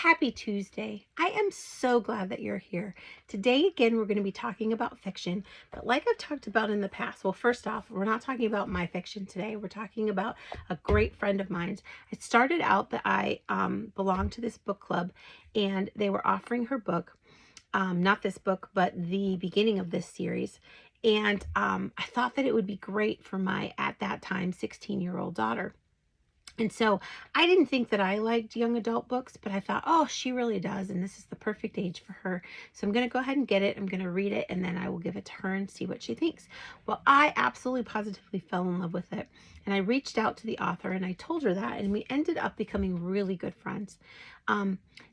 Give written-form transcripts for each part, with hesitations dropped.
Happy Tuesday. I am so glad that you're here. Today, again, we're going to be talking about fiction, but like I've talked about in the past, well, first off, we're not talking about my fiction today. We're talking about a great friend of mine. It started out that I belonged to this book club, and they were offering her book, not this book, but the beginning of this series. And I thought that it would be great for my, at that time, 16-year-old daughter. And so I didn't think that I liked young adult books, but I thought, oh, she really does. And this is the perfect age for her. So I'm going to go ahead and get it. I'm going to read it, and then I will give it to her and see what she thinks. Well, I absolutely positively fell in love with it. And I reached out to the author and I told her that, and we ended up becoming really good friends.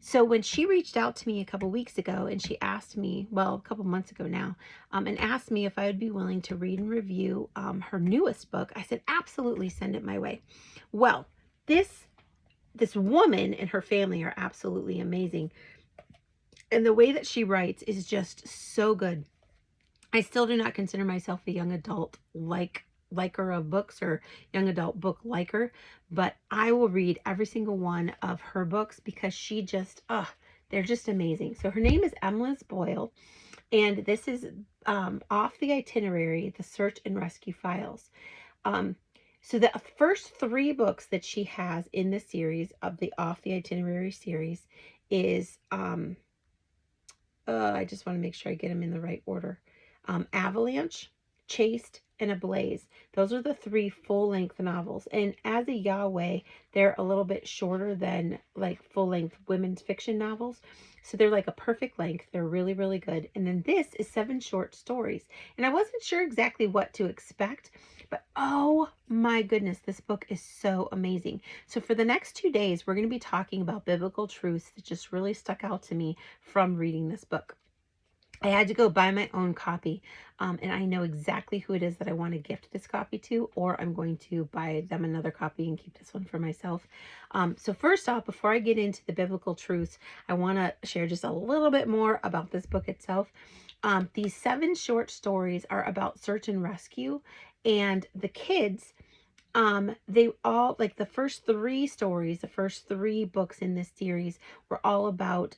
So when she reached out to me a couple weeks ago and she asked me, well, a couple months ago now, and asked me if I would be willing to read and review her newest book, I said, absolutely, send it my way. Well, this woman and her family are absolutely amazing. And the way that she writes is just so good. I still do not consider myself a young adult liker of books or young adult book liker, but I will read every single one of her books because she just, they're just amazing. So her name is Boyle, and this is off the Itinerary, the Search and Rescue Files. So the first 3 books that she has in the series of the Off the Itinerary series is, I just want to make sure I get them in the right order. Avalanche, Chased, and Ablaze. Those are the 3 full-length novels. And as a Yahweh, they're a little bit shorter than like full-length women's fiction novels. So they're like a perfect length. They're really, really good. And then this is 7 short stories. And I wasn't sure exactly what to expect, but oh my goodness, this book is so amazing. So for the next 2 days, we're going to be talking about biblical truths that just really stuck out to me from reading this book. I had to go buy my own copy, and I know exactly who it is that I want to gift this copy to, or I'm going to buy them another copy and keep this one for myself. So first off, before I get into the biblical truths, I want to share just a little bit more about this book itself. These 7 short stories are about search and rescue, and the kids, they all, like the first 3 stories, the first 3 books in this series were all about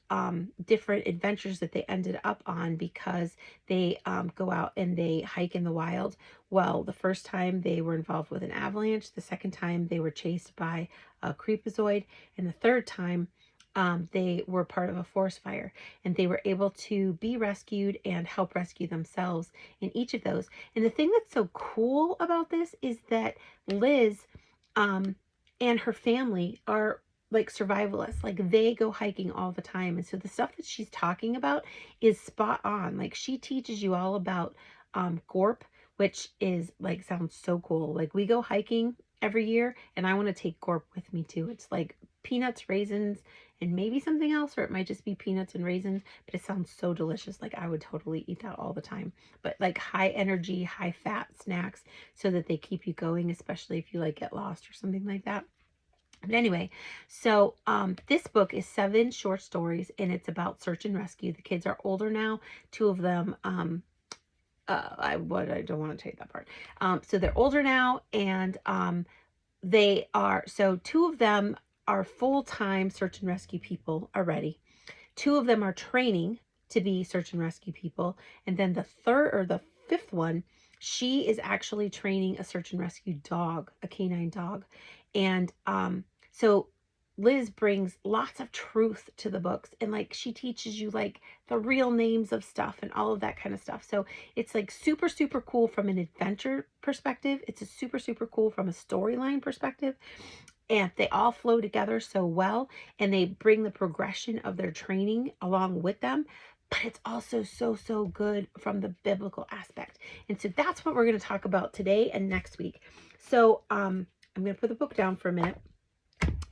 different adventures that they ended up on because they go out and they hike in the wild. Well, the first time they were involved with an avalanche, the second time they were chased by a creepazoid, and the third time they were part of a forest fire, and they were able to be rescued and help rescue themselves in each of those. And the thing that's so cool about this is that Liz and her family are like survivalists. Like they go hiking all the time. And so the stuff that she's talking about is spot on. Like she teaches you all about gorp, which is like, sounds so cool. Like we go hiking every year and I want to take gorp with me too. It's like peanuts, raisins, and maybe something else, or it might just be peanuts and raisins, but it sounds so delicious. Like I would totally eat that all the time. But like high energy, high fat snacks so that they keep you going, especially if you like get lost or something like that. But anyway, so this book is 7 short stories, and it's about search and rescue. The kids are older now. 2 of them, I don't want to tell you that part. So they're older now, and they are, so 2 of them are full-time search and rescue people already. 2 of them are training to be search and rescue people. And then the 5th one, she is actually training a search and rescue dog, a canine dog. And so Liz brings lots of truth to the books, and like she teaches you like the real names of stuff and all of that kind of stuff. So it's like super, super cool from an adventure perspective. It's a super, super cool from a storyline perspective. And they all flow together so well, and they bring the progression of their training along with them. But it's also so, so good from the biblical aspect. And so that's what we're going to talk about today and next week. So I'm going to put the book down for a minute.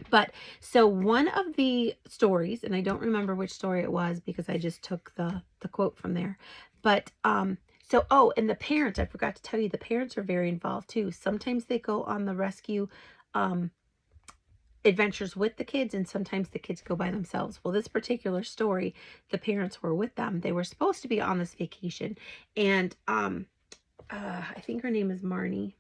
But so one of the stories, and I don't remember which story it was because I just took the quote from there. But so, oh, and the parents, I forgot to tell you, the parents are very involved too. Sometimes they go on the rescue adventures with the kids, and sometimes the kids go by themselves. Well, this particular story, the parents were with them. They were supposed to be on this vacation, and I think her name is Marlee.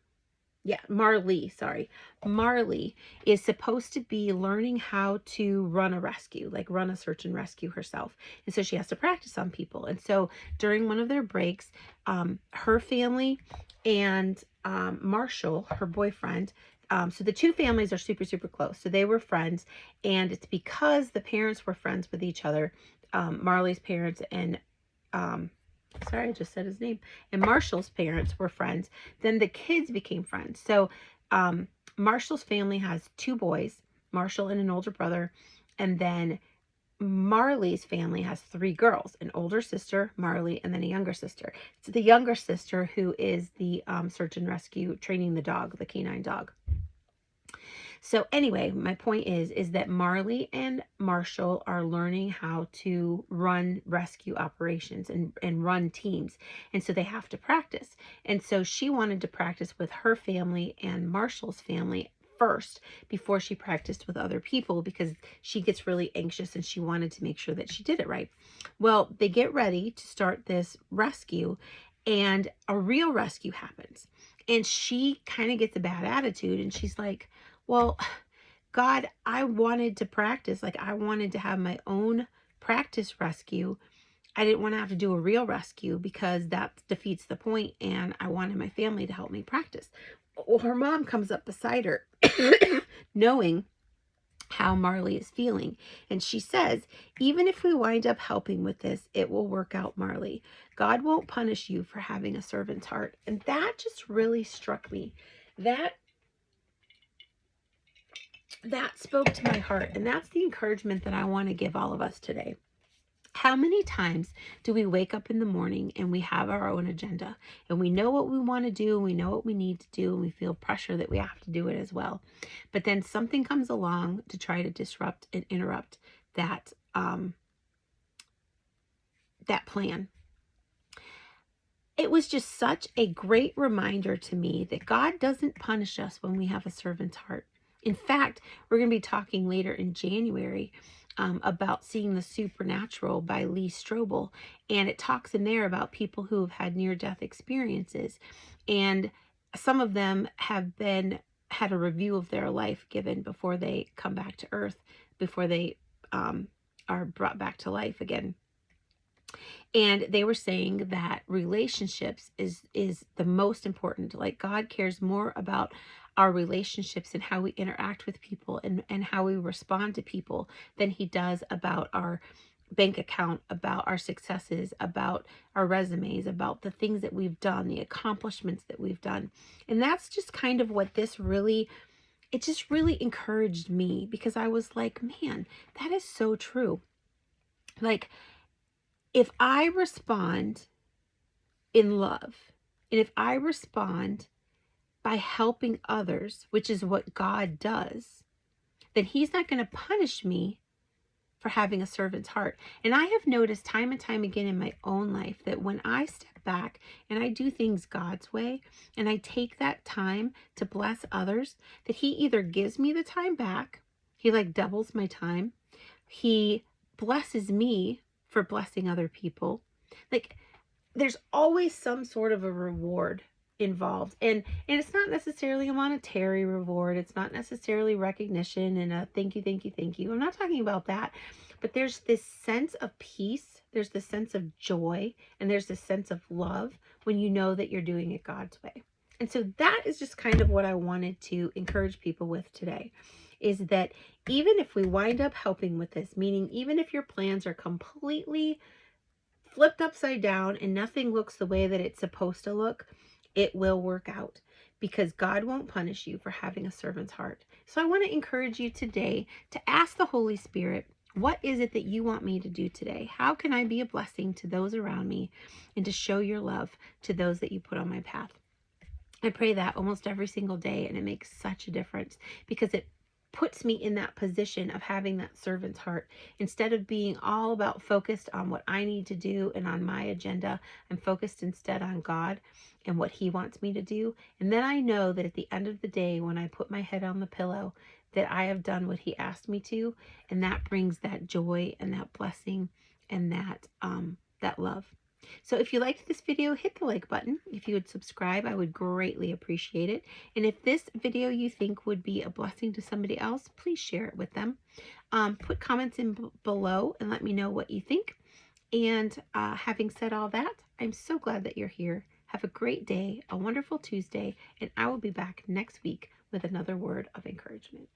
Marlee, sorry. Marlee is supposed to be learning how to run a rescue, like run a search and rescue herself. And so she has to practice on people. And so during one of their breaks, her family and Marshall, her boyfriend, so the two families are super, super close. So they were friends. And it's because the parents were friends with each other, Marlee's parents and sorry, I just said his name, and Marshall's parents were friends, then the kids became friends. So Marshall's family has two boys, Marshall and an older brother, and then Marlee's family has three girls, an older sister, Marlee, and then a younger sister. It's the younger sister who is the search and rescue, training the dog, the canine dog. So anyway, my point is that Marlee and Marshall are learning how to run rescue operations and run teams. And so they have to practice. And so she wanted to practice with her family and Marshall's family first before she practiced with other people, because she gets really anxious and she wanted to make sure that she did it right. Well, they get ready to start this rescue and a real rescue happens. And she kind of gets a bad attitude and she's like, well, God, I wanted to practice. Like, I wanted to have my own practice rescue. I didn't want to have to do a real rescue because that defeats the point, and I wanted my family to help me practice. Well, her mom comes up beside her, knowing how Marlee is feeling. And she says, even if we wind up helping with this, it will work out, Marlee. God won't punish you for having a servant's heart. And that just really struck me. That spoke to my heart, and that's the encouragement that I want to give all of us today. How many times do we wake up in the morning and we have our own agenda and we know what we want to do and we know what we need to do and we feel pressure that we have to do it as well, but then something comes along to try to disrupt and interrupt that that plan. It was just such a great reminder to me that God doesn't punish us when we have a servant's heart. In fact, we're going to be talking later in January about Seeing the Supernatural by Lee Strobel. And it talks in there about people who have had near-death experiences. And some of them have had a review of their life given before they come back to earth, before they are brought back to life again. And they were saying that relationships is the most important. Like, God cares more about our relationships and how we interact with people and how we respond to people than he does about our bank account, about our successes, about our resumes, about the things that we've done, the accomplishments that we've done. And that's just kind of what it just really encouraged me, because I was like, man, that is so true. Like, if I respond in love, and if I respond by helping others, which is what God does, then he's not going to punish me for having a servant's heart. And I have noticed time and time again in my own life that when I step back and I do things God's way and I take that time to bless others, that he either gives me the time back, he like doubles my time, he blesses me for blessing other people. Like, there's always some sort of a reward involved, and it's not necessarily a monetary reward, it's not necessarily recognition and a thank you. I'm not talking about that, but there's this sense of peace, there's this sense of joy, and there's this sense of love when you know that you're doing it God's way. And so that is just kind of what I wanted to encourage people with today, is that even if we wind up helping with this, meaning even if your plans are completely flipped upside down and nothing looks the way that it's supposed to look, it will work out, because God won't punish you for having a servant's heart. So I want to encourage you today to ask the Holy Spirit, what is it that you want me to do today? How can I be a blessing to those around me and to show your love to those that you put on my path? I pray that almost every single day, and it makes such a difference, because it puts me in that position of having that servant's heart. Instead of being all about focused on what I need to do and on my agenda, I'm focused instead on God and what he wants me to do. And then I know that at the end of the day, when I put my head on the pillow, that I have done what he asked me to, and that brings that joy and that blessing and that love. So if you liked this video, hit the like button. If you would subscribe, I would greatly appreciate it. And if this video you think would be a blessing to somebody else, please share it with them. Put comments in below and let me know what you think. And having said all that, I'm so glad that you're here. Have a great day, a wonderful Tuesday, and I will be back next week with another word of encouragement.